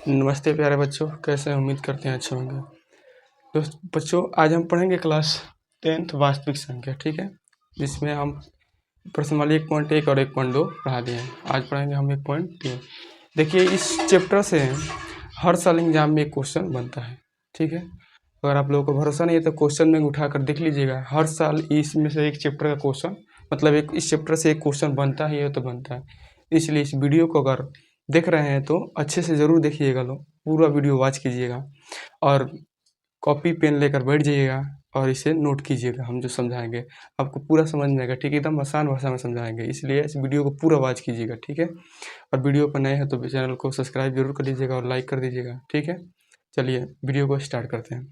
नमस्ते प्यारे बच्चों, कैसे हैं? उम्मीद करते हैं अच्छे होंगे। तो बच्चों, आज हम पढ़ेंगे क्लास 10th वास्तविक संख्या, ठीक है, जिसमें हम प्रश्नावली 1.1 और 1.2 पढ़ा दिए हैं। आज पढ़ेंगे हम 1.3। देखिए, इस चैप्टर से हर साल एग्जाम में एक क्वेश्चन बनता है, ठीक है। अगर आप लोगों को भरोसा नहीं है तो क्वेश्चन में उठा कर देख लीजिएगा। हर साल इसमें से एक चैप्टर का क्वेश्चन, मतलब इस चैप्टर से एक क्वेश्चन बनता ही है तो बनता है। इसलिए इस वीडियो को अगर देख रहे हैं तो अच्छे से ज़रूर देखिएगा, लोग पूरा वीडियो वॉच कीजिएगा और कॉपी पेन लेकर बैठ जाइएगा और इसे नोट कीजिएगा। हम जो समझाएंगे आपको पूरा समझ में आएगा, ठीक है, एकदम आसान भाषा में समझाएंगे। इसलिए इस वीडियो को पूरा वॉच कीजिएगा, ठीक है। और वीडियो पर नए हैं तो चैनल को सब्सक्राइब जरूर कर लीजिएगा और लाइक कर दीजिएगा, ठीक है। चलिए वीडियो को स्टार्ट करते हैं।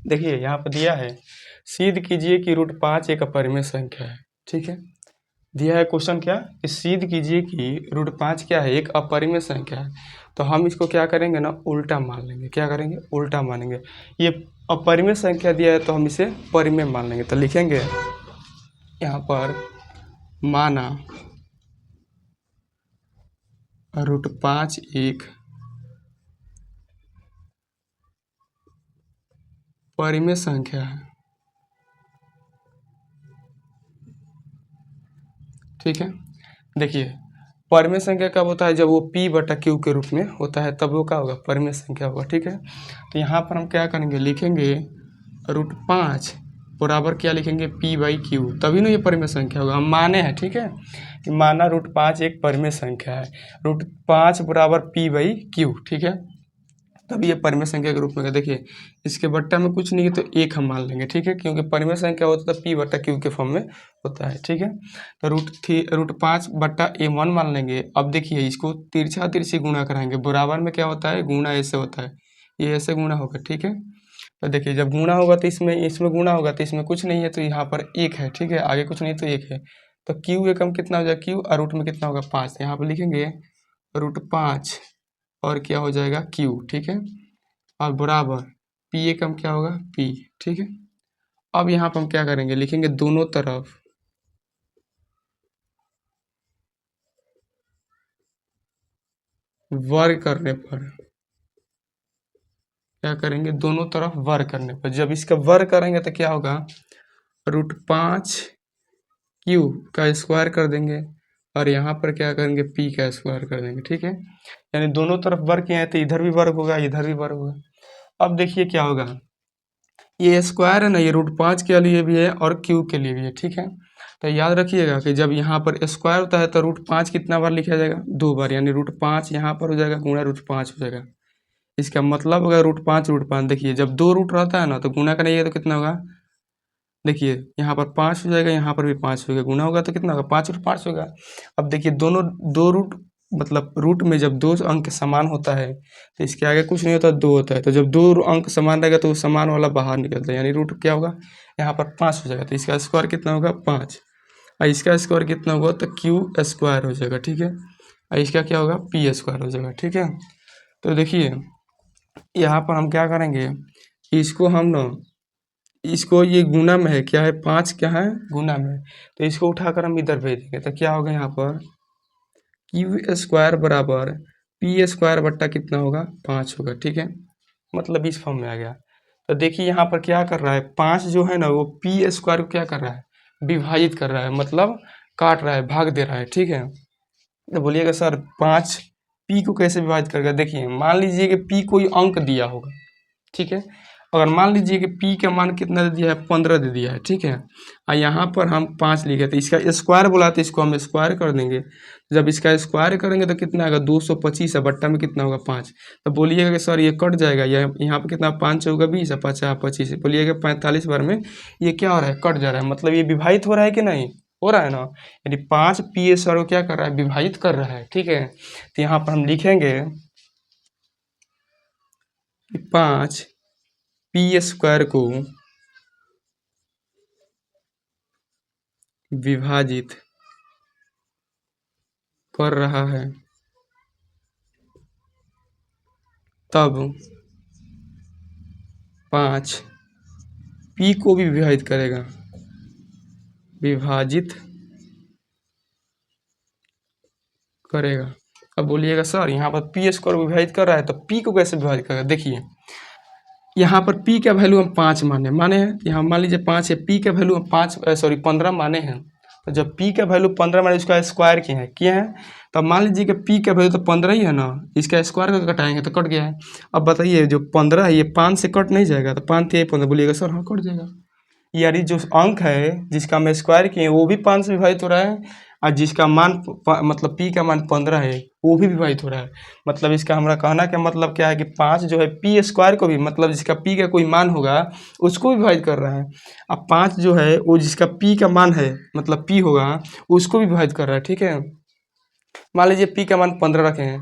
देखिए, यहाँ पर दिया है, सिद्ध कीजिए कि √5 एक अपरिमेय संख्या है, ठीक है। दिया है क्वेश्चन क्या कि सिद्ध कीजिए कि √5 क्या है, एक अपरिमेय संख्या है। तो हम इसको क्या करेंगे ना, उल्टा मान लेंगे। क्या करेंगे? उल्टा मानेंगे। ये अपरिमेय संख्या दिया है तो हम इसे परिमेय मान लेंगे। तो लिखेंगे यहाँ पर, माना √5 एक परिमेय संख्या है, ठीक है। देखिए, परिमेय संख्या कब होता है? जब वो P/Q के रूप में होता है, तब वो क्या होगा? परिमेय संख्या होगा, ठीक है। तो यहाँ पर हम क्या करेंगे, लिखेंगे √5 बराबर क्या लिखेंगे? P/Q, तभी ना ये परिमेय संख्या होगा। हम माने हैं, ठीक है, कि माना √5 एक परिमेय संख्या है, √5 बराबर P/Q, ठीक है, तभी ये परिमेय संख्या के रूप में। देखिए, इसके बट्टा में कुछ नहीं है तो एक हम मान लेंगे, ठीक है, क्योंकि परिमेय संख्या होता है P/Q के फॉर्म में होता है, ठीक है। तो √5/A1 मान लेंगे। अब देखिए, इसको तिरछा तिरछी गुणा कराएंगे। बराबर में क्या होता है? गुणा ऐसे होता है, ये ऐसे गुणा होगा, ठीक है। तो देखिए, जब गुणा होगा तो इसमें गुणा होगा तो इसमें कुछ नहीं है तो यहाँ पर एक है, ठीक है, आगे कुछ नहीं तो एक है। तो Q एकम कितना हो जाएगा? Q और रूट में कितना होगा? 5। यहाँ पर लिखेंगे √5 और क्या हो जाएगा? Q, ठीक है, और बराबर P एकम क्या होगा? P, ठीक है। अब यहाँ पर हम क्या करेंगे, लिखेंगे दोनों तरफ वर्ग करने पर। क्या करेंगे? दोनों तरफ वर्ग करने पर। जब इसका वर्ग करेंगे तो क्या होगा? √5Q का स्क्वायर कर देंगे और यहाँ पर क्या करेंगे? P का स्क्वायर कर देंगे, ठीक है। यानी दोनों तरफ वर्ग किए हैं तो इधर भी वर्ग होगा, इधर भी वर्ग होगा। अब देखिए क्या होगा, ये स्क्वायर है ना, ये √5 के लिए भी है और Q के लिए भी है, ठीक है। तो याद रखिएगा कि जब यहाँ पर स्क्वायर होता है तो √5 कितना बार लिखा जाएगा? 2 बार, यानी √5 यहाँ पर हो जाएगा, गुणा √5 हो जाएगा। इसका मतलब होगा √5 देखिए, जब 2 रूट रहता है ना तो गुणा करेंगे तो कितना होगा? देखिए, यहाँ पर 5 हो जाएगा, यहाँ पर भी 5 हो जाएगा, गुना होगा तो कितना होगा? 5 √5 होगा। अब देखिए, दोनों दो रूट, मतलब रूट में जब दो अंक समान होता है तो इसके आगे कुछ नहीं होता, 2 होता है। तो जब दो अंक समान रहेगा तो समान वाला बाहर निकलता है, यानी रूट क्या होगा? यहाँ पर 5 हो जाएगा। तो इसका स्क्वायर कितना होगा? 5। और इसका स्क्वायर कितना होगा? तो Q² हो जाएगा, ठीक है। और इसका क्या होगा? P² हो जाएगा, ठीक है। तो देखिए, यहाँ पर हम क्या करेंगे, इसको हम ना, इसको ये गुना में है, क्या है? 5 क्या है? गुना में। तो इसको उठाकर हम इधर भेज देंगे तो क्या होगा? यहाँ पर Q² बराबर P² बट्टा कितना होगा? 5 होगा, ठीक है। मतलब इस फॉर्म में आ गया। तो देखिए, यहाँ पर क्या कर रहा है, 5 जो है ना वो P² को क्या कर रहा है? विभाजित कर रहा है, मतलब काट रहा है, भाग दे रहा है, ठीक है। तो बोलिएगा सर 5 P को कैसे विभाजित करेगा? देखिए, मान लीजिए कि P कोई अंक दिया होगा, ठीक है। अगर मान लीजिए कि P का मान कितना दे दिया है? 15 दे दिया है, ठीक है। और यहाँ पर हम 5 लिखे तो इसका स्क्वायर बोला तो इसको हम स्क्वायर कर देंगे। जब इसका स्क्वायर करेंगे तो कितना आएगा? 225 है, बट्टा में कितना होगा? 5। तो बोलिएगा कि सर ये कट जाएगा, यहाँ पर कितना? 5 होगा 20 है, 50 25, बोलिएगा 45 बार में ये क्या हो रहा है? कट जा रहा है, मतलब ये विभाजित हो रहा है कि नहीं हो रहा है ना। यानी 5 P² को क्या कर रहा है? विभाजित कर रहा है, ठीक है। तो यहाँ पर हम लिखेंगे कि 5 P² को विभाजित कर रहा है, तब 5 P को भी विभाजित करेगा, विभाजित करेगा। अब बोलिएगा सर यहाँ पर पी स्क्वायर विभाजित कर रहा है तो पी को कैसे विभाजित करेगा। देखिए यहाँ पर p का वैल्यू हम 5 माने हैं, यहाँ मान लीजिए 5 है, p का वैल्यू हम 15 माने हैं। तो जब p का वैल्यू 15 माने इसका स्क्वायर किए हैं तो मान लीजिए कि p का वैल्यू तो 15 ही है ना, इसका स्क्वायर करके घटाएंगे तो कट गया है। अब बताइए जो 15 है ये 5 से कट नहीं जाएगा, तो 5 × 15 बोलिएगा सर हाँ कट जाएगा। यानी जो अंक है जिसका हम स्क्वायर किए वो भी 5 से विभाजित हो रहा है, और जिसका मान मतलब p का मान 15 है वो भी विभाजित हो रहा है। मतलब इसका हमारा कहना का मतलब क्या है कि 5 जो है p स्क्वायर को भी, मतलब जिसका p का कोई मान होगा उसको भी विभाजित कर रहा है। अब 5 जो है वो जिसका p का मान है मतलब p होगा उसको भी विभाजित कर रहा है। ठीक है, मान लीजिए p का मान 15 रखे हैं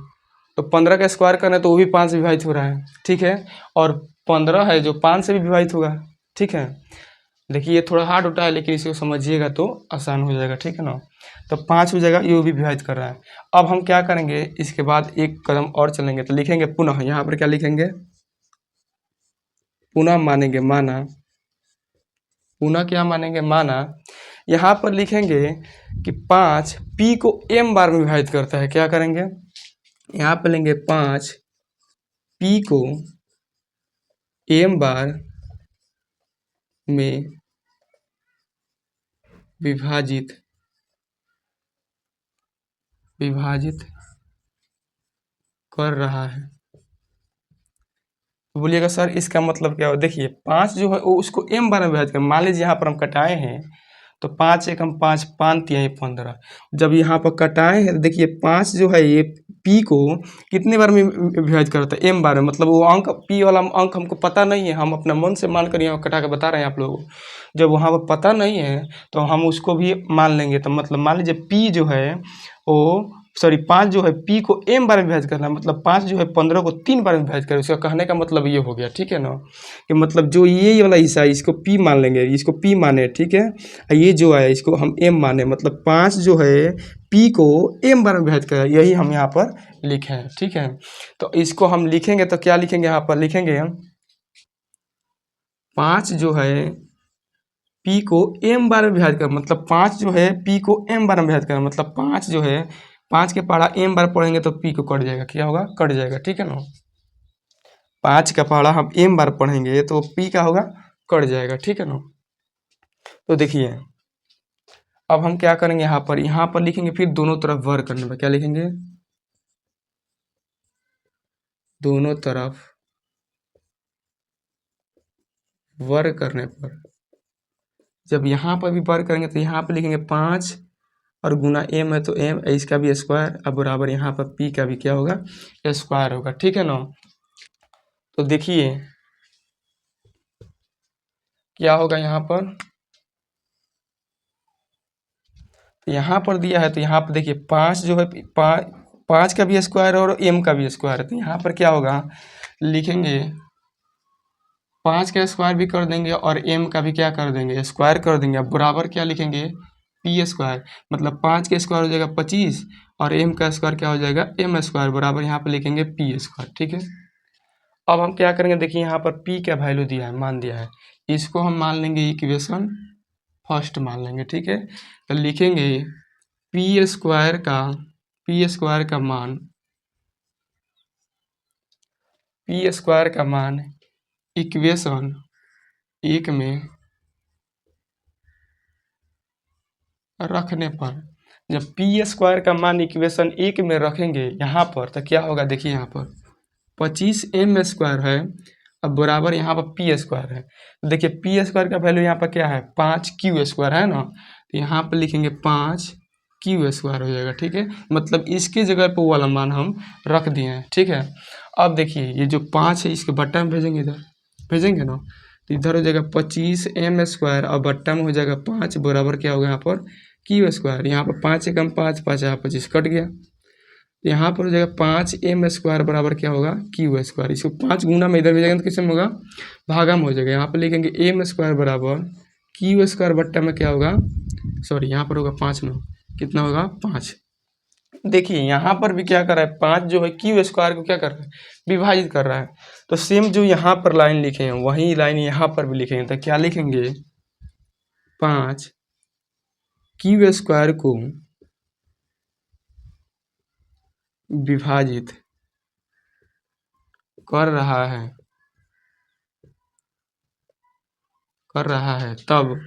तो 15 का स्क्वायर करना है तो वो भी 5 से विभाजित हो रहा है। ठीक है, और 15 है जो 5 से भी विभाजित होगा। ठीक है, देखिए ये थोड़ा हार्ड होता है लेकिन इसको समझिएगा तो आसान हो जाएगा। ठीक है ना, तो 5 हो जाएगा, ये भी विभाजित कर रहा है। अब हम क्या करेंगे, इसके बाद एक कदम और चलेंगे तो लिखेंगे पुनः, यहाँ पर क्या लिखेंगे, पुनः मानेंगे माना, पुनः क्या मानेंगे माना। यहाँ पर लिखेंगे कि 5 p को m बार में विभाजित करता है। क्या करेंगे, यहाँ पर लेंगे 5 p को m बार में विभाजित कर रहा है। तो बोलिएगा सर इसका मतलब क्या हो। देखिए 5 जो है वो उसको m बार में विभाजित कर, मान लीजिए यहाँ पर हम कटाए हैं तो 5 × 5 5 × 15। जब यहाँ पर कटाए हैं तो देखिए 5 जो है ये p को कितने बार में विभाजित करता है, m बार में। मतलब वो अंक p वाला अंक हमको पता नहीं है, हम अपना मन से मान कर यहाँ कटा के बता रहे हैं आप लोगों को। जब वहाँ पर पता नहीं है तो हम उसको भी मान लेंगे। तो मतलब मान लीजिए p जो है वो 5 जो है p को m बार में विभाजित करना है, मतलब 5 जो है 15 को 3 बार में विभाजित करें। उसका कहने का मतलब ये हो गया। ठीक है ना, कि मतलब जो ये वाला हिस्सा है इसको p मान लेंगे, इसको p माने। ठीक है, ये जो है इसको हम m माने, मतलब 5 जो है p को m बार में विभाजित करें, यही हम यहाँ पर लिखे हैं। ठीक है, तो इसको हम लिखेंगे तो क्या लिखेंगे, यहाँ पर लिखेंगे 5 जो है p को m बार में विभाजित कर, मतलब 5 जो है p को m बार में विभाजित कर, मतलब 5 जो है 5 के पहाड़ा m बार पढ़ेंगे तो p को कट जाएगा। क्या होगा, कट जाएगा। ठीक है ना, 5 का पहाड़ा हम m बार पढ़ेंगे तो p का होगा, कट जाएगा। ठीक है ना, तो देखिए अब हम क्या करेंगे, यहाँ पर लिखेंगे फिर दोनों तरफ वर्ग करने पर। क्या लिखेंगे, दोनों तरफ वर्ग करने पर। जब यहाँ पर भी वर्ग करेंगे तो यहाँ पर लिखेंगे 5 और गुना m है तो m, इसका भी स्क्वायर, अब बराबर यहाँ पर p का भी क्या होगा, स्क्वायर होगा। ठीक है ना, तो देखिए क्या होगा, यहाँ पर दिया है तो यहाँ पर देखिए 5 जो है 5 का भी स्क्वायर और m का भी स्क्वायर है। तो यहाँ पर क्या होगा, लिखेंगे 5 का स्क्वायर भी कर देंगे और m का भी क्या कर देंगे, स्क्वायर कर देंगे। अब बराबर क्या लिखेंगे, p स्क्वायर, मतलब 5 का स्क्वायर हो जाएगा 25 और m का स्क्वायर क्या हो जाएगा, m स्क्वायर, बराबर यहाँ पर लिखेंगे p स्क्वायर। ठीक है, अब हम क्या करेंगे, देखिए यहाँ पर p का वैल्यू दिया है, मान दिया है, इसको हम मान लेंगे इक्वेशन फर्स्ट मान लेंगे। ठीक है, तो लिखेंगे p स्क्वायर का मान इक्वेशन 1 में रखने पर, जब p स्क्वायर का मान इक्वेशन 1 में रखेंगे यहाँ पर तो क्या होगा, देखिए यहाँ पर 25 m स्क्वायर है, अब बराबर यहाँ पर p स्क्वायर है। देखिए p स्क्वायर का वैल्यू यहाँ पर क्या है, 5 q स्क्वायर है ना, तो यहाँ पर लिखेंगे 5 q स्क्वायर हो जाएगा। ठीक है, मतलब इसके जगह पर वाला मान हम रख दिए हैं। ठीक है, अब देखिए ये जो 5 है इसके बट्टा में भेजेंगे, इधर भेजेंगे ना तो इधर हो जाएगा 25 m स्क्वायर और बट्टा में हो जाएगा 5, बराबर क्या होगा यहाँ पर q स्क्वायर। यहाँ पर 5 एकम 5, 5 यहाँ 25 कट गया, यहाँ पर हो जाएगा 5 m स्क्वायर बराबर क्या होगा, q स्क्वायर। इसको 5 गुना में इधर भेजेंगे तो किस में होगा, भागा में हो जाएगा। यहाँ पर लिखेंगे m स्क्वायर बराबर q स्क्वायर बट्टा में क्या होगा, सॉरी यहाँ पर होगा 5 में कितना होगा, 5। देखिए यहाँ पर भी क्या कर रहा है, 5 जो है q स्क्वायर को क्या कर रहा है, विभाजित कर रहा है। तो सेम जो यहाँ पर लाइन लिखे हैं वही लाइन यहाँ पर भी लिखेंगे, तो क्या लिखेंगे, 5 q स्क्वायर को विभाजित कर रहा है तब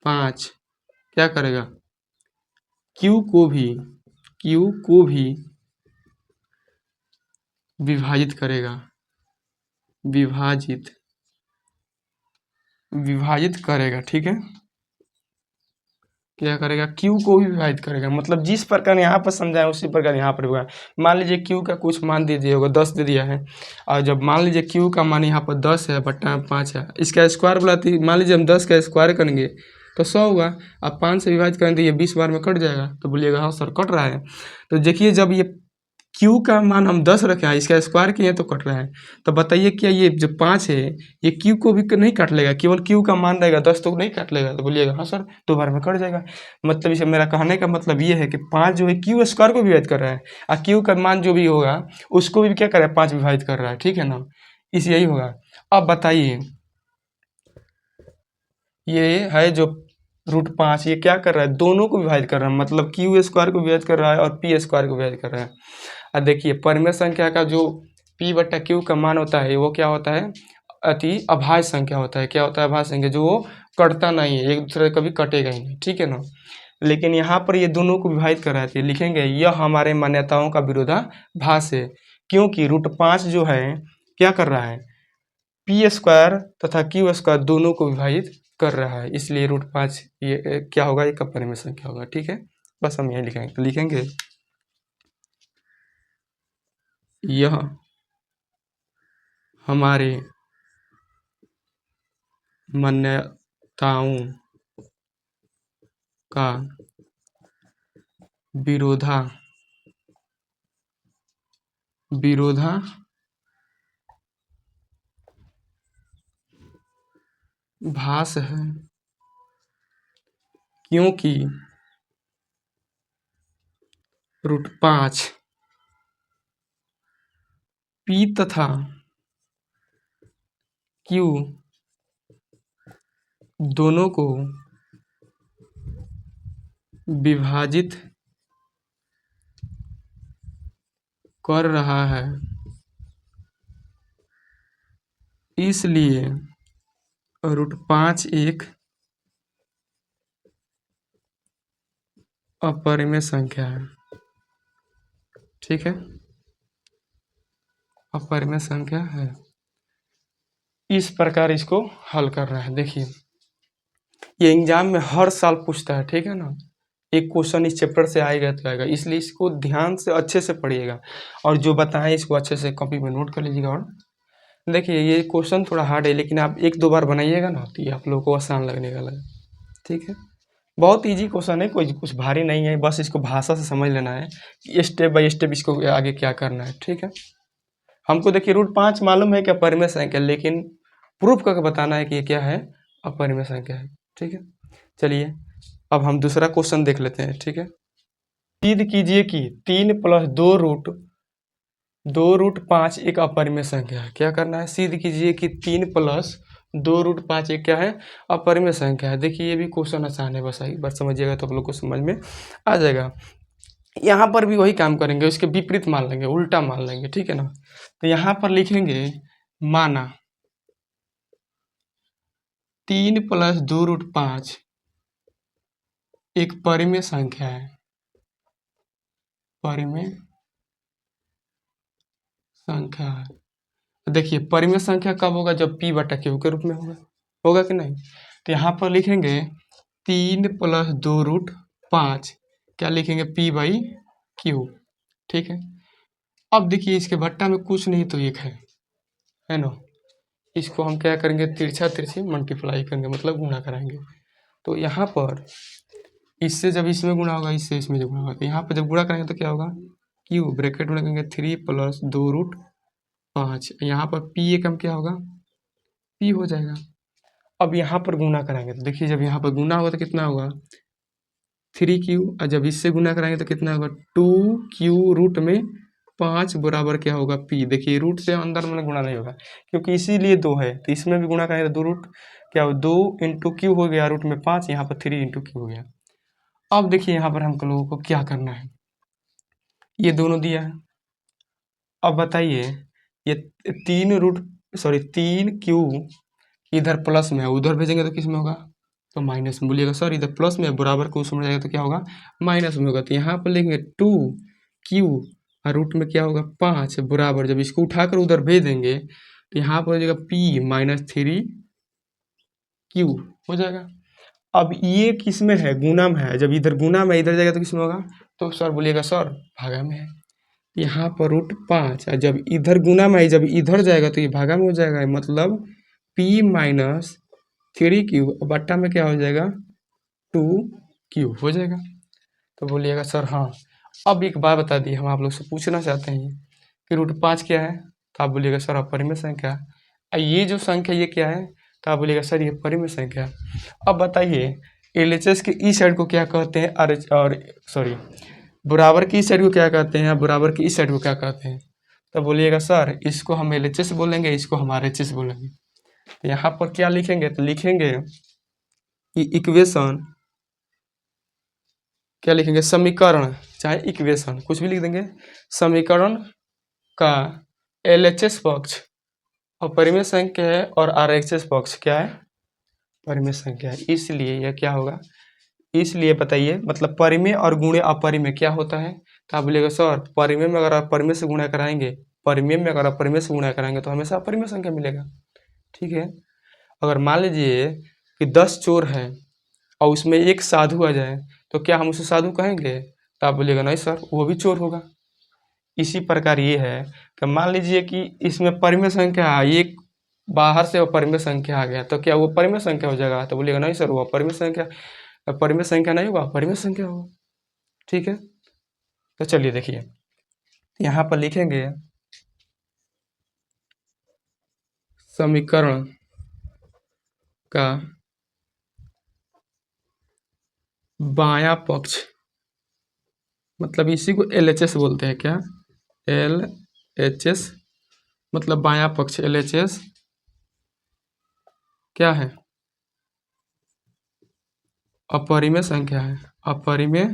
5 क्या करेगा, क्यू को भी विभाजित करेगा, विभाजित करेगा। ठीक है, क्या करेगा, क्यू को भी विभाजित करेगा। मतलब जिस प्रकार यहाँ पर समझाया उसी प्रकार यहाँ पर होगा। मान लीजिए क्यू का कुछ मान दे दिया होगा, 10 दे दिया है, और जब मान लीजिए क्यू का मान यहाँ पर 10 है बट्टा 5 है, इसका स्क्वायर बुलाती, मान लीजिए हम 10 का स्क्वायर करेंगे तो 100 होगा। अब 5 से विभाजित करेंगे तो ये 20 बार में कट जाएगा, तो बोलिएगा हाँ सर कट रहा है। तो देखिए जब ये क्यू का मान हम 10 रखे हैं, इसका स्क्वायर किए तो कट रहा है, तो बताइए क्या ये जो 5 है ये क्यू को भी नहीं काट लेगा, केवल क्यू का मान रहेगा 10 तो नहीं काट लेगा, तो बोलिएगा हाँ सर 2 बार में कट जाएगा। मतलब इसे मेरा कहने का मतलब ये है कि 5 जो है क्यू स्क्वायर को विभाजित कर रहा है, और क्यू का मान जो भी होगा उसको भी क्या कर रहा है, 5 विभाजित कर रहा है। ठीक है ना, इस यही होगा। अब बताइए ये है जो √5 ये क्या कर रहा है, दोनों को विभाजित कर रहा है, मतलब क्यू स्क्वायर को विभाजित कर रहा है और पी स्क्वायर को विभाजित कर रहा है। अब देखिए परिमेय संख्या का जो p बट्टा क्यू का मान होता है वो क्या होता है, अति अभाज्य संख्या होता है। क्या होता है, अभाज्य संख्या, जो वो कटता नहीं है, एक दूसरे कभी कटेगा ही नहीं। ठीक है ना, लेकिन यहाँ पर ये दोनों को विभाजित कर रहा है, तो लिखेंगे यह हमारे मान्यताओं का विरोधाभास है, क्योंकि √5 जो है क्या कर रहा है, पी स्क्वायर तथा क्यू स्क्वायर दोनों को विभाजित कर रहा है, इसलिए √5 ये क्या होगा, एक अपरिमेय संख्या होगा। ठीक है, बस हम यही लिखेंगे, तो लिखेंगे यह हमारे मान्यताओं का विरोधाभास है, क्योंकि √5 पी तथा क्यू दोनों को विभाजित कर रहा है, इसलिए √5 एक अपरिमेय संख्या है। ठीक है, अपरिमेय संख्या है। इस प्रकार इसको हल करना है। देखिए ये एग्जाम में हर साल पूछता है। ठीक है ना, एक क्वेश्चन इस चैप्टर से आएगा तो आएगा, इसलिए इसको ध्यान से अच्छे से पढ़िएगा और जो बताएं इसको अच्छे से कॉपी में नोट कर लीजिएगा। और देखिए ये क्वेश्चन थोड़ा हार्ड है, लेकिन आप 1-2 बार बनाइएगा ना तो ये आप लोगों को आसान लगने वाला है। ठीक है, बहुत इजी क्वेश्चन है, कोई कुछ भारी नहीं है, बस इसको भाषा से समझ लेना है कि स्टेप बाय स्टेप इसको आगे क्या करना है। ठीक है, हमको देखिए √5 मालूम है कि अपरिमेय संख्या, लेकिन प्रूफ करके बताना है कि ये क्या है, अपरिमेय संख्या है। ठीक है, चलिए अब हम दूसरा क्वेश्चन देख लेते हैं। ठीक है, सिद्ध कीजिए कि 3 + 2√5 एक अपरिमेय संख्या है। क्या करना है, सिद्ध कीजिए कि 3 + 2√5 एक क्या है, अपरिमेय संख्या है। देखिए ये भी क्वेश्चन आसान है, बस एक बार समझिएगा तो आप लोग को समझ में आ जाएगा। यहाँ पर भी वही काम करेंगे, उसके विपरीत मान लेंगे, उल्टा मान लेंगे। ठीक है ना, तो यहाँ पर लिखेंगे माना 3 + 2√5 एक परिमेय संख्या है, परिमेय संख्या है। देखिए परिमेय संख्या कब होगा, जब p बटा q के रूप में होगा, होगा कि नहीं। तो यहाँ पर लिखेंगे 3 + 2√5 क्या लिखेंगे, p/q। ठीक है, अब देखिए इसके भट्टा में कुछ नहीं तो एक है ना, इसको हम क्या करेंगे, तिरछा तिरछी मल्टीप्लाई करेंगे, मतलब गुणा कराएंगे। तो यहाँ पर इससे जब इसमें गुणा होगा, इससे इसमें जब गुणा होगा, तो यहाँ पर जब गुणा करेंगे तो क्या होगा, q ब्रैकेट में लगेंगे 3 + 2√5, यहाँ पर p एकम क्या होगा, p हो जाएगा। अब यहाँ पर गुना कराएंगे तो देखिए जब यहाँ पर गुना होगा तो कितना होगा, 3q, और जब इससे गुना कराएंगे तो कितना होगा, 2q√5 बराबर क्या होगा, p। देखिए रूट से अंदर में गुणा नहीं होगा क्योंकि इसीलिए 2 है, तो इसमें भी गुणा करेंगे तो 2 क्या हो, 2 × q हो गया, रूट में 5, यहाँ पर 3 × q हो गया। अब देखिए यहाँ पर हम लोगों को क्या करना है, ये दोनों दिया है। अब बताइए ये 3 इधर प्लस में है, उधर भेजेंगे तो किस में होगा, तो माइनस में। बोलिएगा सर इधर प्लस में है, बराबर को उसमें जाएगा तो क्या होगा, माइनस में होगा। तो यहाँ पर लेंगे 2q और रूट में क्या होगा 5 बराबर, जब इसको उठाकर उधर भेज देंगे तो यहाँ पर हो जाएगा p-3q हो जाएगा। अब ये किस में है, गुना में है, जब इधर गुना में इधर जाएगा तो किस में होगा, तो सर बोलिएगा सर भागा में है। यहाँ पर √5 और जब इधर गुना में है, जब इधर जाएगा तो ये भागा में हो जाएगा, मतलब p-3q बट्टा में क्या हो जाएगा 2q हो जाएगा। तो बोलिएगा सर हाँ। अब एक बात बता दी, हम आप लोग से पूछना चाहते हैं कि √5 क्या है, तो आप बोलिएगा सर अपरिमेय संख्या। और ये जो संख्या ये क्या है, तो आप बोलिएगा सर ये परिमेय संख्या। अब बताइए एलएचएस के इस साइड को क्या कहते हैं, और सॉरी बराबर की इस साइड को क्या कहते हैं, बराबर की इस साइड को क्या कहते हैं, तो बोलिएगा सर इसको हम एलएचएस बोलेंगे, इसको हम आरएचएस बोलेंगे। तो यहाँ पर क्या लिखेंगे, तो लिखेंगे कि इक्वेशन, क्या लिखेंगे समीकरण, चाहे इक्वेशन कुछ भी लिख देंगे, समीकरण का एलएचएस पक्ष अपरिमेय संख्या है और आरएचएस पक्ष क्या है, परिमेय संख्या है। इसलिए यह क्या होगा, इसलिए बताइए मतलब परिमेय और गुणे अपरिमेय क्या होता है, तो आप बोलिएगा सर परिमेय में अगर आप परिमेय से गुणा कराएंगे, परिमेय में अगर आप परिमेय से गुणा कराएंगे तो हमेशा अपरिमेय संख्या मिलेगा। ठीक है, अगर मान लीजिए कि 10 चोर है और उसमें एक साधु आ जाए तो क्या हम उसे साधु कहेंगे, तो आप बोलिएगा नहीं सर वो भी चोर होगा। इसी प्रकार ये है कि मान लीजिए कि इसमें परिमेय संख्या एक बाहर से वो परिमेय संख्या आ गया तो क्या वो परिमेय संख्या हो जाएगा, तो बोलिएगा नहीं सर वो परिमेय संख्या, परिमेय संख्या नहीं होगा, परिमेय संख्या होगा। ठीक है, तो चलिए देखिए यहाँ पर लिखेंगे समीकरण का बायां पक्ष, मतलब इसी को एलएचएस बोलते हैं, क्या एलएचएस मतलब बायां पक्ष, एलएचएस क्या है, अपरिमेय संख्या है, अपरिमेय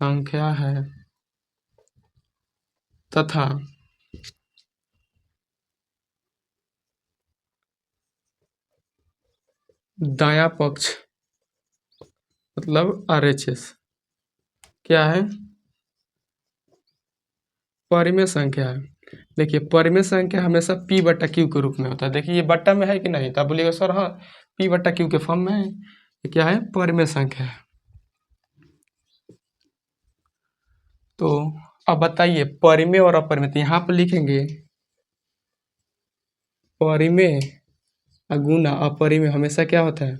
संख्या है तथा दायां पक्ष मतलब आरएचएस क्या है, परिमेय संख्या है। देखिए परिमेय संख्या हमेशा p/q के रूप में होता है। देखिए ये बट्टा में है कि नहीं, तो आप बोलिएगा सर हाँ p/q के फॉर्म में है। ये क्या है, परिमेय संख्या है। तो अब बताइए परिमेय और अपरिमेय, तो यहाँ पर लिखेंगे परिमेय गुना अपरिमेय हमेशा क्या होता है,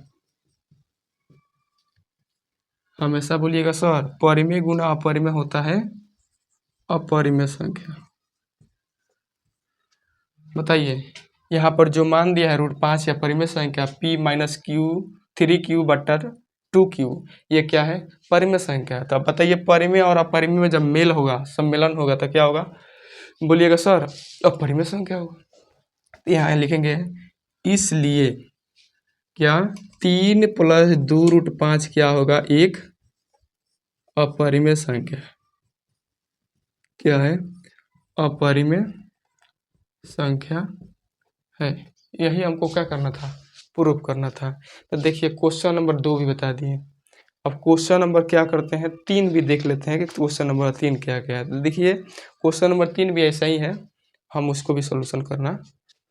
हमेशा बोलिएगा सर परिमेय गुना अपरिमेय होता है अपरिमेय संख्या। बताइए यहाँ पर जो मान दिया है √5 या परिमेय संख्या p-3q/2q, ये क्या है, परिमेय संख्या है। तो अब बताइए परिमेय और अपरिमेय में जब मेल होगा, सम्मेलन होगा तो क्या होगा, बोलिएगा सर अपरिमेय संख्या होगा। तो यहाँ लिखेंगे इसलिए क्या 3 + 2√5 क्या होगा, एक अपरिमेय संख्या, क्या है, अपरिमेय संख्या है। यही हमको क्या करना था, प्रूव करना था। तो देखिए क्वेश्चन नंबर 2 भी बता दिए। अब क्वेश्चन नंबर क्या करते हैं 3 भी देख लेते हैं कि क्वेश्चन नंबर 3 क्या क्या है। तो देखिए क्वेश्चन नंबर 3 भी ऐसा ही है, हम उसको भी सोल्यूशन करना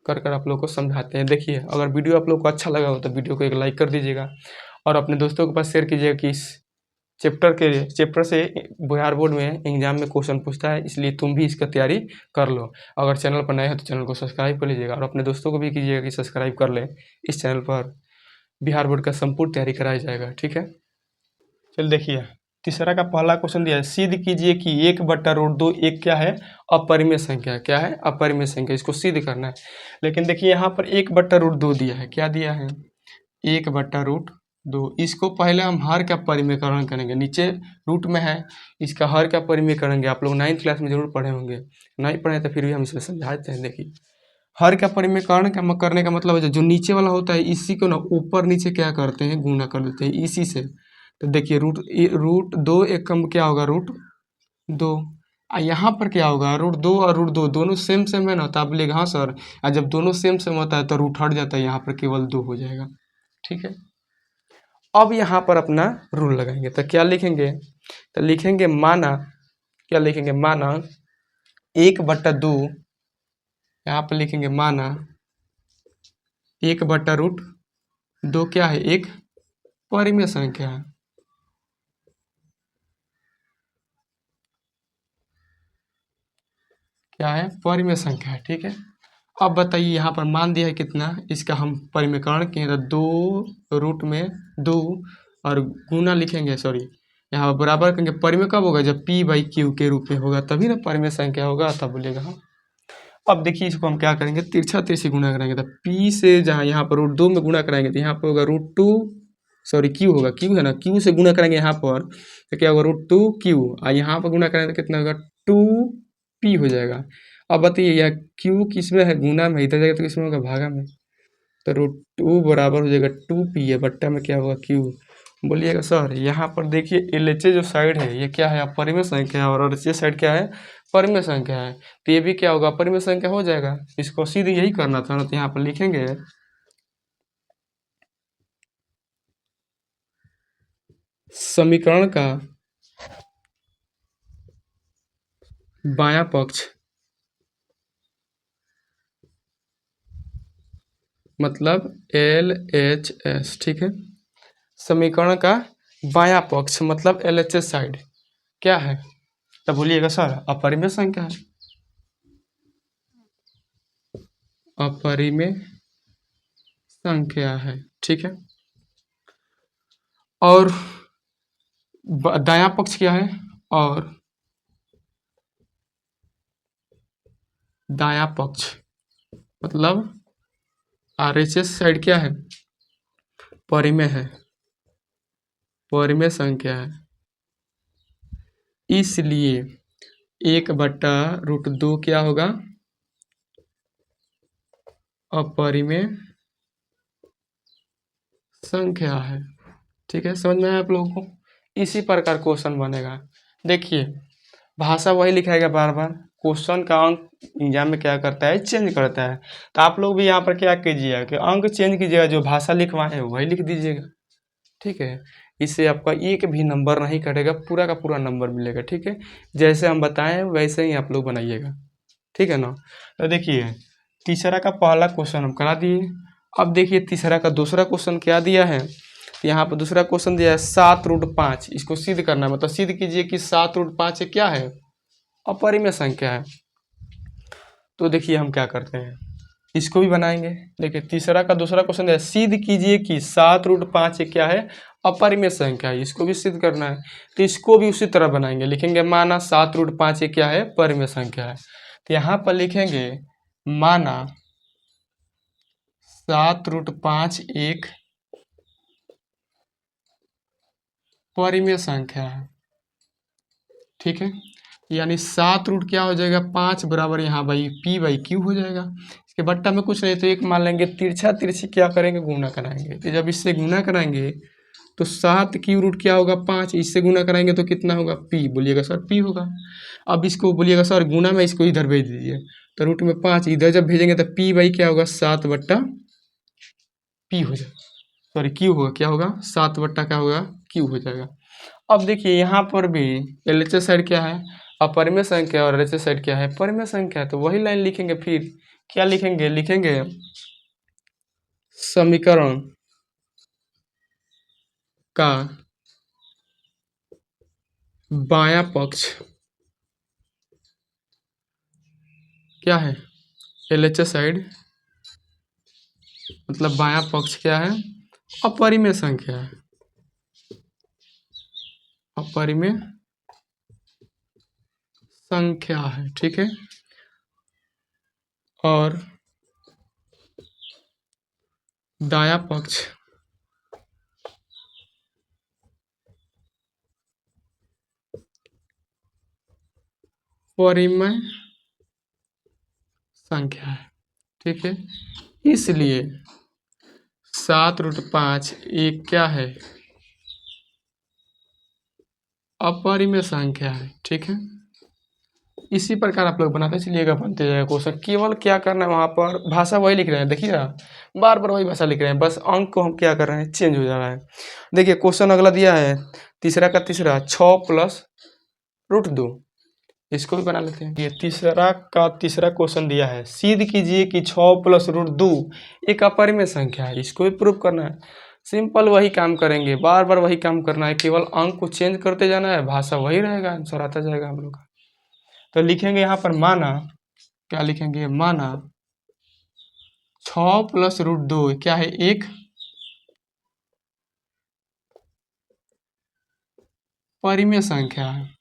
कर आप लोग को समझाते हैं। देखिए अगर वीडियो आप लोग को अच्छा लगा हो तो वीडियो को एक लाइक कर दीजिएगा और अपने दोस्तों के पास शेयर कीजिएगा कि इस चैप्टर से बिहार बोर्ड में एग्जाम में क्वेश्चन पूछता है, इसलिए तुम भी इसका तैयारी कर लो। अगर चैनल पर नए हो तो चैनल को सब्सक्राइब कर लीजिएगा और अपने दोस्तों को भी कीजिएगा कि सब्सक्राइब कर लें। इस चैनल पर बिहार बोर्ड का संपूर्ण तैयारी कराया जाएगा। ठीक है, चलिए देखिए तीसरा का पहला क्वेश्चन दिया है, सिद्ध कीजिए कि 1/√2 एक क्या है, अपरिमेय संख्या, क्या है, अपरिमेय संख्या। इसको सिद्ध करना है। लेकिन देखिए यहाँ पर 1/√2 दिया है, क्या दिया है, 1/√2। इसको पहले हम हर का परिमेयकरण करेंगे, नीचे रूट में है, इसका हर का परिमेय करेंगे। आप लोग 9th क्लास में जरूर पढ़े होंगे, नहीं पढ़े तो फिर भी हम इसे समझाते हैं। देखिए हर का परिमेयकरण करने का मतलब है जो नीचे वाला होता है इसी को ना ऊपर नीचे क्या करते हैं, गुना कर देते हैं इसी से। तो देखिए √2 एक कम क्या होगा, 2। यहाँ पर क्या होगा, √2 और √2 दोनों सेम सेम है ना, तो आप बोलेगा हाँ सर। और जब दोनों सेम सेम होता है तो रूट हट जाता है, यहाँ पर केवल 2 हो जाएगा। ठीक है, अब यहाँ पर अपना रूल लगाएंगे तो क्या लिखेंगे, तो लिखेंगे माना, क्या लिखेंगे, माना 1/2, यहाँ पर लिखेंगे माना 1/√2 क्या है, एक परिमेय संख्या है। क्या है, परिमेय संख्या है। ठीक है, अब बताइए यहाँ पर मान दिया है कितना, इसका हम परिमेयकरण किए तो 2√2 और गुना लिखेंगे, सॉरी यहाँ बराबर करेंगे। परिमेय कब होगा, जब P/Q के रूप में होगा तभी ना परिमेय संख्या होगा, तब बोलेगा हाँ। अब देखिए इसको हम क्या करेंगे, तिरछा तिरछी गुना कराएंगे तो P से जहाँ यहाँ पर √2 में गुना कराएंगे तो यहाँ पर होगा √2, सॉरी Q होगा, Q है ना, Q से गुना करेंगे यहाँ पर तो क्या होगा √2Q, और यहाँ पर गुना करेंगे तो कितना होगा 2P हो जाएगा। अब बताइए यह Q किस में है, गुना में, इधर जाएगा तो किस में होगा, भागा में, तो √2 बराबर हो जाएगा 2P है, बट्टा में क्या होगा Q। बोलिएगा सर यहाँ पर देखिए LHA जो साइड है ये क्या है, अपरिमेय संख्या है, और RHA साइड क्या है, परिमेय संख्या है, तो ये भी क्या होगा, परिमेय संख्या हो जाएगा। इसको सीधे यही करना था ना, तो यहाँ पर लिखेंगे समीकरण का बायां पक्ष मतलब LHS। ठीक है, समीकरण का बायां पक्ष मतलब LHS साइड क्या है, तब बोलिएगा सर अपरिमेय संख्या है, अपरिमेय संख्या है। ठीक है, और दायां पक्ष क्या है, और दायां पक्ष मतलब RHS साइड क्या है, परिमेय है, परिमेय संख्या है। इसलिए 1/√2 क्या होगा, अपरिमेय संख्या है। ठीक है, समझ में आया आप लोगों को। इसी प्रकार क्वेश्चन बनेगा। देखिए भाषा वही लिखाएगा बार बार, क्वेश्चन का अंक एग्जाम में क्या करता है, चेंज करता है। तो आप लोग भी यहाँ पर क्या कीजिएगा कि अंक चेंज कीजिएगा, जो भाषा लिखवाए हैं वही लिख दीजिएगा। ठीक है, इससे आपका एक भी नंबर नहीं कटेगा, पूरा का पूरा नंबर मिलेगा। ठीक है, जैसे हम बताएं वैसे ही आप लोग बनाइएगा। ठीक है ना, तो देखिए तीसरा का पहला क्वेश्चन हम करा दिए। अब देखिए तीसरा का दूसरा क्वेश्चन क्या दिया है, तो यहाँ पर दूसरा क्वेश्चन दिया है 7√5। इसको सिद्ध करना है, मतलब सिद्ध कीजिए कि 7√5 क्या है, अपरिमेय संख्या है। तो देखिए हम क्या करते हैं, इसको भी बनाएंगे। देखिए तीसरा का दूसरा क्वेश्चन है, सिद्ध कीजिए कि 7√5 क्या है, अपरिमेय संख्या है। इसको भी सिद्ध करना है, तो इसको भी उसी तरह बनाएंगे। लिखेंगे माना 7√5 क्या है, परिमेय संख्या है। तो यहाँ पर लिखेंगे माना 7√5 एक परिमेय संख्या है। ठीक है, यानी 7 रूट क्या हो जाएगा, 5 बराबर यहाँ भाई P/Q हो जाएगा। इसके बट्टा में कुछ नहीं तो एक मान लेंगे, तिरछा तिरछी क्या करेंगे, गुना कराएंगे। तो जब इससे गुना कराएंगे तो 7Q रूट क्या होगा, 5, इससे गुना कराएंगे तो कितना होगा, P। बोलिएगा सर P होगा। अब इसको बोलिएगा सर गुना में इसको इधर भेज दीजिए, तो रूट में 5 इधर जब भेजेंगे तो P/ क्या होगा, 7/P हो जाएगा, सॉरी Q होगा, क्या होगा, 7 क्या होगा, Q हो जाएगा। अब देखिए यहाँ पर भी LHS साइड क्या है, अपरिमेय संख्या, और RHS साइड क्या है, परिमेय संख्या है। तो वही लाइन लिखेंगे, फिर क्या लिखेंगे, लिखेंगे समीकरण का बायां पक्ष क्या है, LHS साइड मतलब बायां पक्ष क्या है, अपरिमेय संख्या है, अपरिमेय संख्या है। ठीक है, और दायां पक्ष परिमेय संख्या है। ठीक है, इसलिए 7√5 एक क्या है, अपरिमेय संख्या है। ठीक है, इसी प्रकार आप लोग बनाते चलिएगा, बनते जाएगा क्वेश्चन। केवल क्या करना है, वहाँ पर भाषा वही लिख रहे हैं, देखिए बार बार वही भाषा लिख रहे हैं, बस अंक को हम क्या कर रहे हैं, चेंज हो जा रहा है। देखिए क्वेश्चन अगला दिया है तीसरा का तीसरा 6 प्लस रूट 2, इसको भी बना लेते हैं। ये तीसरा का तीसरा क्वेश्चन दिया है, सिद्ध कीजिए कि 6 प्लस रूट 2 एक अपरिमेय संख्या है, इसको भी प्रूव करना है। सिंपल वही काम करेंगे, बार बार वही काम करना है, केवल अंक को चेंज करते जाना है, भाषा वही रहेगा, आंसर आता जाएगा हम लोग का। तो लिखेंगे यहाँ पर माना, क्या लिखेंगे, माना 6 प्लस रूट 2 क्या है, एक परिमेय संख्या है।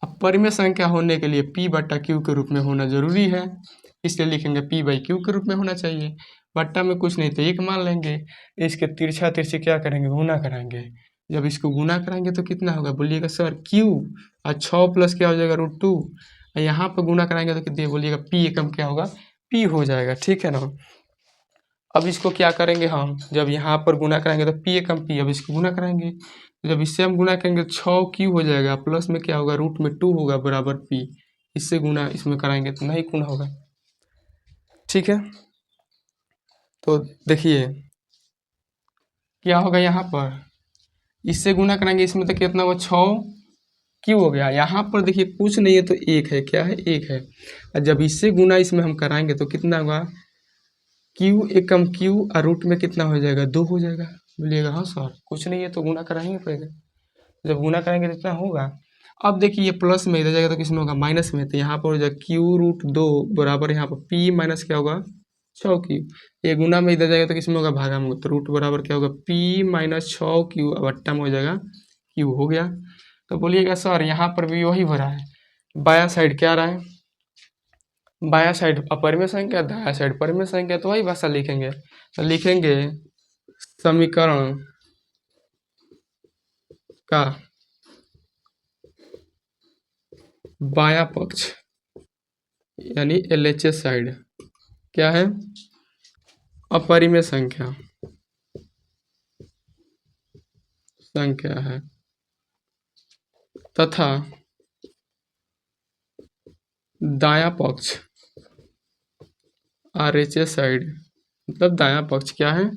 अब परिमेय संख्या होने के लिए P बट्टा Q के रूप में होना जरूरी है, इसलिए लिखेंगे P बाई Q के रूप में होना चाहिए। बट्टा में कुछ नहीं तो एक मान लेंगे, इसके तिरछा तिरछी क्या करेंगे, गुना कराएंगे। जब इसको गुना कराएंगे तो कितना होगा, बोलिएगा सर Q, और 6 प्लस क्या हो जाएगा रूट 2, यहाँ पर गुना कराएंगे तो कितने, बोलिएगा P एकम क्या होगा, P हो जाएगा, ठीक है ना। अब इसको क्या करेंगे हम, जब यहाँ पर गुना कराएंगे तो P एकम P, अब इसको गुना कराएंगे, जब इससे हम गुना करेंगे 6Q हो जाएगा, प्लस में क्या होगा, रूट में 2 होगा बराबर P, इससे गुना इसमें कराएंगे तो नहीं गुना होगा, ठीक है। तो देखिए क्या होगा, यहाँ पर इससे गुना कराएंगे, इसमें तो कितना होगा, 6Q हो गया, यहाँ पर देखिए कुछ नहीं है तो एक है, क्या है, एक है, और जब इससे गुना इसमें हम कराएंगे तो कितना होगा, Q एकम Q, और रूट में कितना हो जाएगा, 2 हो जाएगा। बोलिएगा हाँ सर कुछ नहीं है तो गुना कराएंगे पड़ेगा, जब गुना कराएंगे तो इतना होगा। अब देखिए ये प्लस में इधर जाएगा तो किसमें होगा, माइनस में, तो यहाँ पर हो जाएगा Q रूट 2 बराबर यहाँ पर P माइनस क्या होगा, 6Q। ये गुना में इधर जाएगा तो किसमें होगा, भागा में होगा, तो रूट बराबर क्या होगा, P माइनस 6Q, अब अट्टा में हो जाएगा Q हो गया। तो बोलिएगा सर यहाँ पर भी वही भरा है, बाया साइड क्या रहा है, बाया साइड अपरिमेय संख्या, दाया साइड परिमेय संख्या, तो वही भाषा लिखेंगे। तो लिखेंगे समीकरण का बाया पक्ष यानी LHS साइड क्या है, अपरिमेय संख्या है, तथा दाया पक्ष RHS साइड मतलब दाया पक्ष क्या है,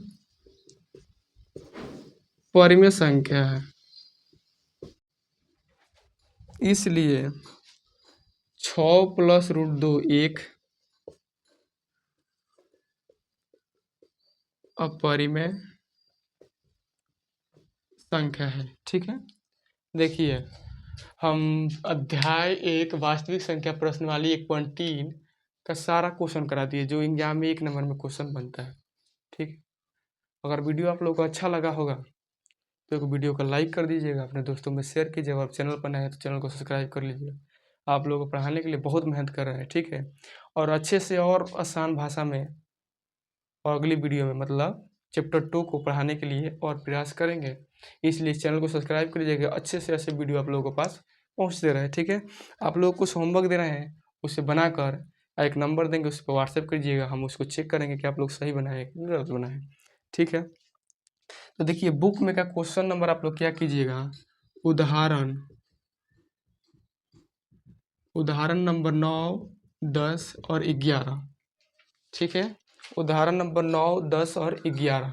परिमेय संख्या है। इसलिए 6 प्लस रूट 2 एक अपरिमेय संख्या है, ठीक है। देखिए हम अध्याय 1 वास्तविक संख्या प्रश्नावली 1.3 का सारा क्वेश्चन करा दिए, जो एग्जाम में 1 नंबर में क्वेश्चन बनता है, ठीक। अगर वीडियो आप लोगों को अच्छा लगा होगा तो एक वीडियो को लाइक कर दीजिएगा, अपने दोस्तों में शेयर कीजिएगा, और चैनल पर नए हैं तो चैनल को सब्सक्राइब कर लीजिएगा। आप लोगों को पढ़ाने के लिए बहुत मेहनत कर रहे हैं, ठीक है, और अच्छे से और आसान भाषा में, और अगली वीडियो में मतलब चैप्टर 2 को पढ़ाने के लिए और प्रयास करेंगे, इसलिए चैनल को सब्सक्राइब कर लीजिएगा, अच्छे से ऐसे वीडियो आप लोगों के पास पहुँचते रहे, ठीक है। आप लोग कुछ होमवर्क दे रहे हैं, उसे बनाकर एक नंबर देंगे, उस पर व्हाट्सएप कीजिएगा, हम उसको चेक करेंगे कि आप लोग सही बनाए कि गलत बनाए, ठीक है। तो देखिए बुक में का क्वेश्चन नंबर आप लोग क्या कीजिएगा, उदाहरण नंबर 9, 10 और 11, ठीक है। उदाहरण नंबर 9, 10 और 11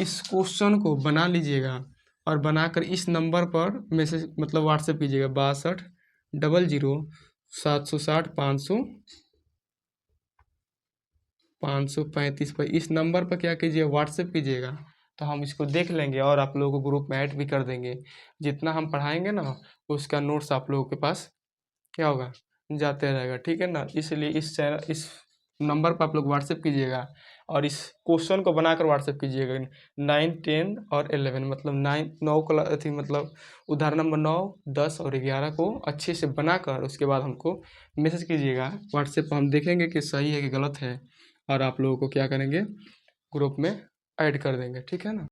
इस क्वेश्चन को बना लीजिएगा, और बनाकर इस नंबर पर मैसेज मतलब व्हाट्सएप कीजिएगा, 6200 760 535 पर, इस नंबर पर क्या कीजिए, व्हाट्सएप कीजिएगा, तो हम इसको देख लेंगे और आप लोगों को ग्रुप में ऐड भी कर देंगे। जितना हम पढ़ाएंगे ना उसका नोट्स आप लोगों के पास क्या होगा, जाते रहेगा, ठीक है ना। इसलिए इस नंबर पर आप लोग व्हाट्सएप कीजिएगा, और इस क्वेश्चन को बनाकर व्हाट्सएप कीजिएगा 9, 10 और 11 मतलब 9 क्लास थी, मतलब उदाहरण नंबर 9, 10 और 11 को अच्छे से बनाकर उसके बाद हमको मैसेज कीजिएगा व्हाट्सएप पर, हम देखेंगे कि सही है कि गलत है, और आप लोगों को क्या करेंगे, ग्रुप में ऐड कर देंगे, ठीक है ना।